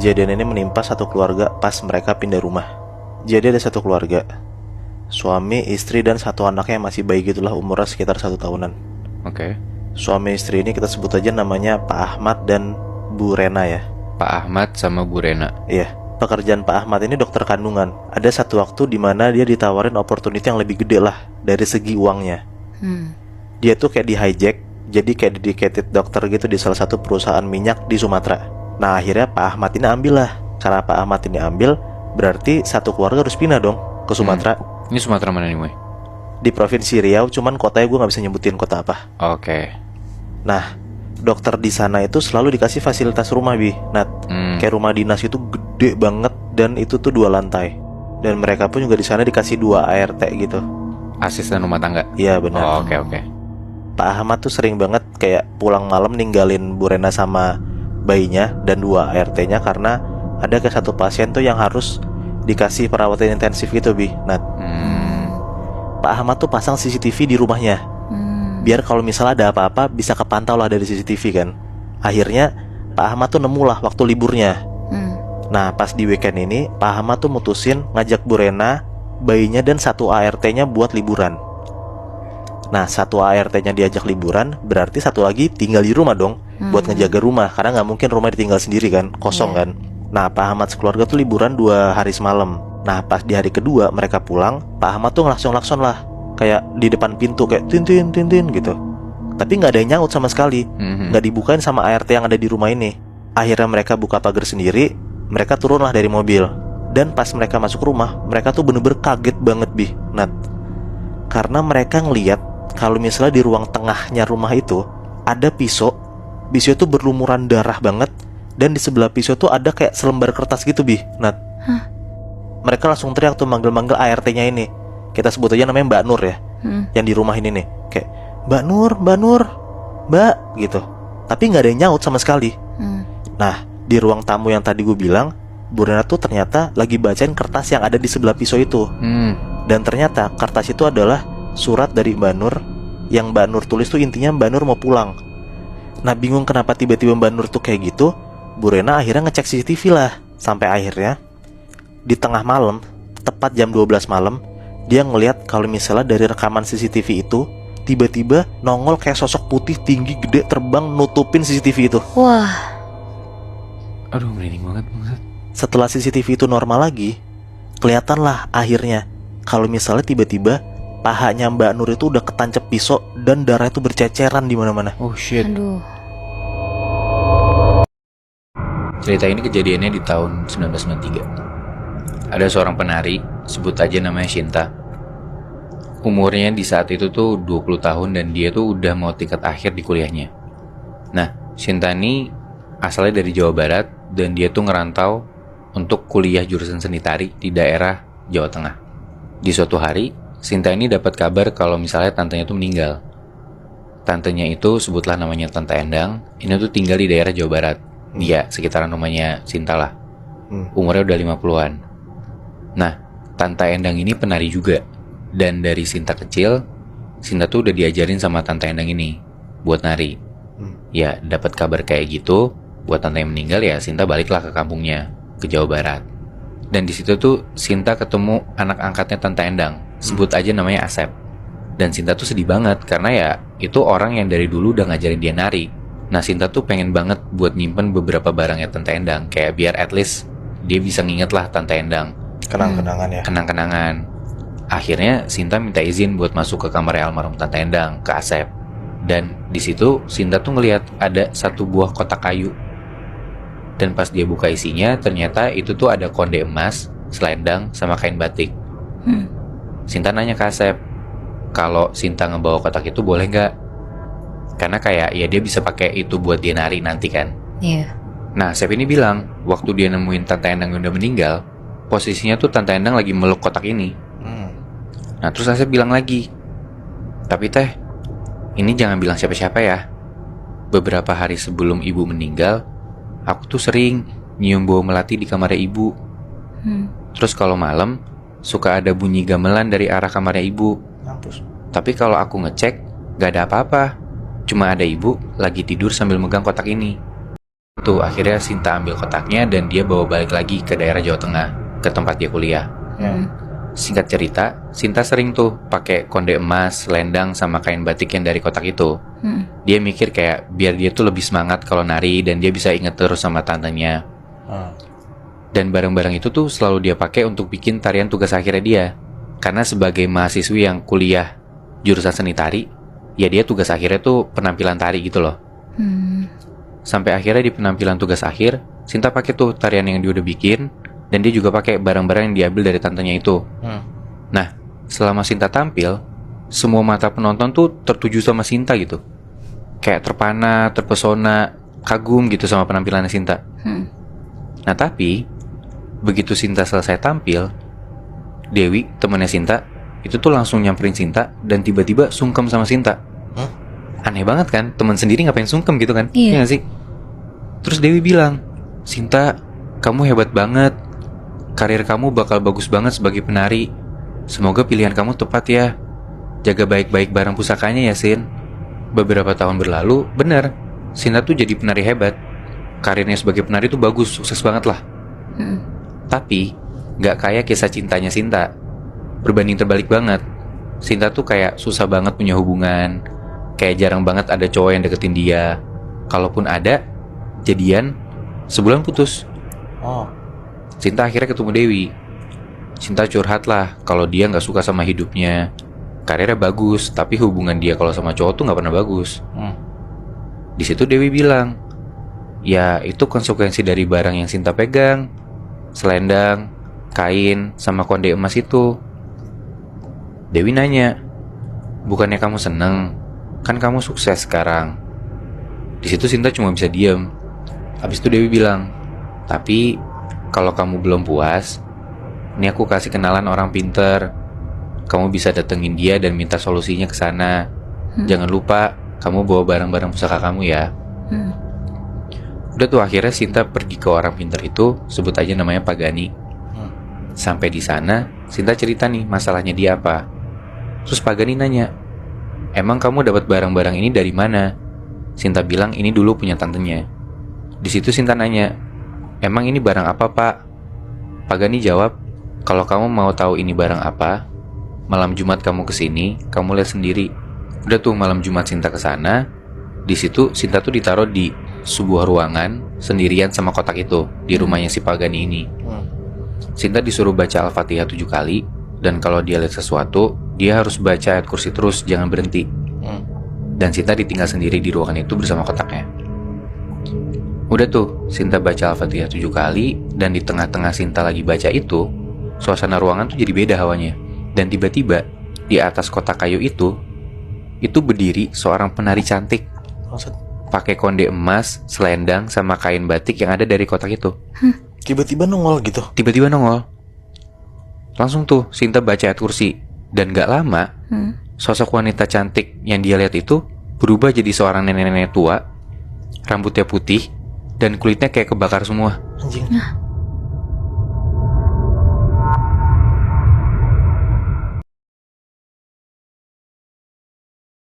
Kejadian ini menimpa satu keluarga pas mereka pindah rumah. Jadi ada satu keluarga, suami, istri, dan satu anaknya yang masih bayi gitulah, umurnya sekitar 1 tahunan. Oke. Suami istri ini kita sebut aja namanya Pak Ahmad dan Bu Rena ya. Pak Ahmad sama Bu Rena. Iya, pekerjaan Pak Ahmad ini dokter kandungan. Ada satu waktu di mana dia ditawarin opportunity yang lebih gede lah dari segi uangnya. Dia tuh kayak di hijack, jadi kayak dedicated dokter gitu di salah satu perusahaan minyak di Sumatera. Nah akhirnya Pak Ahmad ini ambil lah. Cara Pak Ahmad ini ambil, berarti satu keluarga harus pindah dong ke Sumatera. Ini Sumatera mana nih, Moy? Di Provinsi Riau, cuman kotanya gue gak bisa nyebutin kota apa. Oke. Nah, dokter di sana itu selalu dikasih fasilitas rumah, Bi. Nat, kayak rumah dinas itu gede banget dan itu tuh 2 lantai. Dan mereka pun juga di sana dikasih 2 ART gitu. Asisten rumah tangga? Iya benar. Oke. Pak Ahmad tuh sering banget kayak pulang malam ninggalin Bu Rena sama bayinya dan 2 ART-nya karena ada kayak satu pasien tuh yang harus dikasih perawatan intensif gitu, Bi. Nat, Pak Ahmad tuh pasang CCTV di rumahnya. Biar kalau misalnya ada apa-apa bisa kepantau lah dari CCTV kan. Akhirnya Pak Ahmad tuh nemu lah waktu liburnya. Nah pas di weekend ini Pak Ahmad tuh mutusin ngajak Bu Rena, bayinya, dan satu ART-nya buat liburan. Nah satu ART-nya diajak liburan, berarti satu lagi tinggal di rumah dong, buat ngejaga rumah. Karena gak mungkin rumah ditinggal sendiri kan, kosong kan. Nah Pak Ahmad sekeluarga tuh liburan 2 hari semalam. Nah pas di hari kedua mereka pulang, Pak Ahmad tuh ngelakson lah, kayak di depan pintu kayak tintin gitu. Tapi gak ada yang nyaut sama sekali, gak dibukain sama ART yang ada di rumah ini. Akhirnya mereka buka pagar sendiri, mereka turunlah dari mobil. Dan pas mereka masuk rumah, mereka tuh bener-bener kaget banget, Bi, Nat. Karena mereka ngeliat kalau misalnya di ruang tengahnya rumah itu ada pisau itu berlumuran darah banget. Dan di sebelah pisau tuh ada kayak selembar kertas gitu, Bi, Nat. Mereka langsung teriak tuh manggil-manggil ART-nya ini. Kita sebut aja namanya Mbak Nur ya, yang di rumah ini nih. Kayak Mbak Nur, Mbak gitu. Tapi gak ada yang nyaut sama sekali. Nah di ruang tamu yang tadi gue bilang, Bu Rena tuh ternyata lagi bacain kertas yang ada di sebelah pisau itu. Dan ternyata kertas itu adalah surat dari Mbak Nur. Yang Mbak Nur tulis tuh intinya Mbak Nur mau pulang. Nah bingung kenapa tiba-tiba Mbak Nur tuh kayak gitu, Bu Rena akhirnya ngecek CCTV lah. Sampai akhirnya di tengah malam, tepat jam 12 malam, dia ngelihat kalau misalnya dari rekaman CCTV itu tiba-tiba nongol kayak sosok putih tinggi gede terbang nutupin CCTV itu. Wah. Aduh, merinding banget. Setelah CCTV itu normal lagi, kelihatanlah akhirnya kalau misalnya tiba-tiba pahanya Mbak Nur itu udah ketancap pisau dan darah itu berceceran di mana-mana. Oh shit. Aduh. Cerita ini kejadiannya di tahun 1993. Ada seorang penari, sebut aja namanya Shinta. Umurnya di saat itu tuh 20 tahun dan dia tuh udah mau tingkat akhir di kuliahnya. Nah, Shinta ini asalnya dari Jawa Barat dan dia tuh ngerantau untuk kuliah jurusan seni tari di daerah Jawa Tengah. Di suatu hari, Shinta ini dapat kabar kalau misalnya tantenya tuh meninggal. Tantenya itu sebutlah namanya Tante Endang, ini tuh tinggal di daerah Jawa Barat. Dia sekitaran rumahnya Shinta lah. Umurnya udah 50-an. Nah, Tante Endang ini penari juga. Dan dari Shinta kecil, Shinta tuh udah diajarin sama Tante Endang ini buat nari. Ya, dapat kabar kayak gitu, buat tante yang meninggal ya Shinta baliklah ke kampungnya, ke Jawa Barat. Dan di situ tuh Shinta ketemu anak angkatnya Tante Endang, sebut aja namanya Asep. Dan Shinta tuh sedih banget karena ya itu orang yang dari dulu udah ngajarin dia nari. Nah, Shinta tuh pengen banget buat nyimpen beberapa barangnya Tante Endang, kayak biar at least dia bisa nginget lah Tante Endang. Kenang-kenangan ya. Kenang-kenangan. Akhirnya Shinta minta izin buat masuk ke kamarnya almarhum Tante Endang, ke Asep. Dan di situ Shinta tuh ngelihat ada satu buah kotak kayu. Dan pas dia buka isinya, ternyata itu tuh ada konde emas, selendang, sama kain batik. Shinta nanya ke Asep, kalau Shinta ngebawa kotak itu boleh nggak? Karena kayak ya dia bisa pakai itu buat dia nari nanti kan. Iya. Nah, Asep ini bilang, waktu dia nemuin Tante Endang yang udah meninggal, posisinya tuh Tante Endang lagi meluk kotak ini. Nah, terus Asep bilang lagi, tapi teh, ini jangan bilang siapa-siapa ya. Beberapa hari sebelum ibu meninggal, aku tuh sering nyium bau melati di kamarnya ibu. Terus kalau malam, suka ada bunyi gamelan dari arah kamarnya ibu. Tapi kalau aku ngecek, gak ada apa-apa. Cuma ada ibu lagi tidur sambil megang kotak ini. Tuh akhirnya Sinta ambil kotaknya dan dia bawa balik lagi ke daerah Jawa Tengah, ke tempat dia kuliah. Singkat cerita, Sinta sering tuh pakai konde emas, selendang, sama kain batik yang dari kotak itu. Dia mikir kayak biar dia tuh lebih semangat kalau nari dan dia bisa inget terus sama tantenya. Dan barang-barang itu tuh selalu dia pakai untuk bikin tarian tugas akhirnya dia. Karena sebagai mahasiswi yang kuliah jurusan seni tari, ya dia tugas akhirnya tuh penampilan tari gitu loh. Sampai akhirnya di penampilan tugas akhir, Sinta pakai tuh tarian yang dia udah bikin, dan dia juga pakai barang-barang yang diambil dari tantenya itu. Nah, selama Sinta tampil, semua mata penonton tuh tertuju sama Sinta gitu. Kayak terpana, terpesona, kagum gitu sama penampilannya Sinta. Nah tapi, begitu Sinta selesai tampil, Dewi, temannya Sinta, itu tuh langsung nyamperin Sinta dan tiba-tiba sungkem sama Sinta. Aneh banget kan, teman sendiri ngapain sungkem gitu kan? Iya gak sih? Terus Dewi bilang, Sinta, kamu hebat banget. Karir kamu bakal bagus banget sebagai penari. Semoga pilihan kamu tepat ya. Jaga baik-baik barang pusakanya ya, Sin. Beberapa tahun berlalu, bener, Sinta tuh jadi penari hebat. Karirnya sebagai penari tuh bagus, sukses banget lah. Tapi, gak kayak kisah cintanya Sinta. Berbanding terbalik banget. Sinta tuh kayak susah banget punya hubungan. Kayak jarang banget ada cowok yang deketin dia. Kalaupun ada, jadian, sebulan putus. Sinta akhirnya ketemu Dewi. Sinta curhat lah kalau dia gak suka sama hidupnya. Karirnya bagus, tapi hubungan dia kalau sama cowok tuh gak pernah bagus. Di situ Dewi bilang, ya itu konsekuensi dari barang yang Sinta pegang. Selendang, kain, sama konde emas itu. Dewi nanya, bukannya kamu seneng? Kan kamu sukses sekarang. Di situ Sinta cuma bisa diem. Habis itu Dewi bilang, tapi kalau kamu belum puas, ini aku kasih kenalan orang pinter. Kamu bisa datengin dia dan minta solusinya ke sana. Jangan lupa kamu bawa barang-barang pusaka kamu ya. Udah tuh akhirnya Sinta pergi ke orang pinter itu, sebut aja namanya Pak Gani. Sampai di sana, Sinta cerita nih masalahnya dia apa. Terus Pak Gani nanya, emang kamu dapat barang-barang ini dari mana? Sinta bilang ini dulu punya tantenya. Di situ Sinta nanya, emang ini barang apa Pak? Pak Gani jawab, kalau kamu mau tahu ini barang apa, malam Jumat kamu kesini, kamu lihat sendiri. Udah tuh malam Jumat Sinta kesana. Di situ Sinta tuh ditaruh di sebuah ruangan sendirian sama kotak itu di rumahnya si Pak Gani ini. Sinta disuruh baca Al-Fatihah 7 kali, dan kalau dia lihat sesuatu, dia harus baca ayat kursi terus, jangan berhenti. Dan Sinta ditinggal sendiri di ruangan itu bersama kotaknya. Udah tuh, Sinta baca Al-Fatihah 7 kali, dan di tengah-tengah Sinta lagi baca itu, suasana ruangan tuh jadi beda hawanya. Dan tiba-tiba, di atas kotak kayu itu berdiri seorang penari cantik. Pakai konde emas, selendang, sama kain batik yang ada dari kotak itu. Tiba-tiba nongol gitu. Tiba-tiba nongol. Langsung tuh Sinta baca ayat kursi. Dan gak lama, sosok wanita cantik yang dia lihat itu berubah jadi seorang nenek-nenek tua. Rambutnya putih dan kulitnya kayak kebakar semua. Anjing.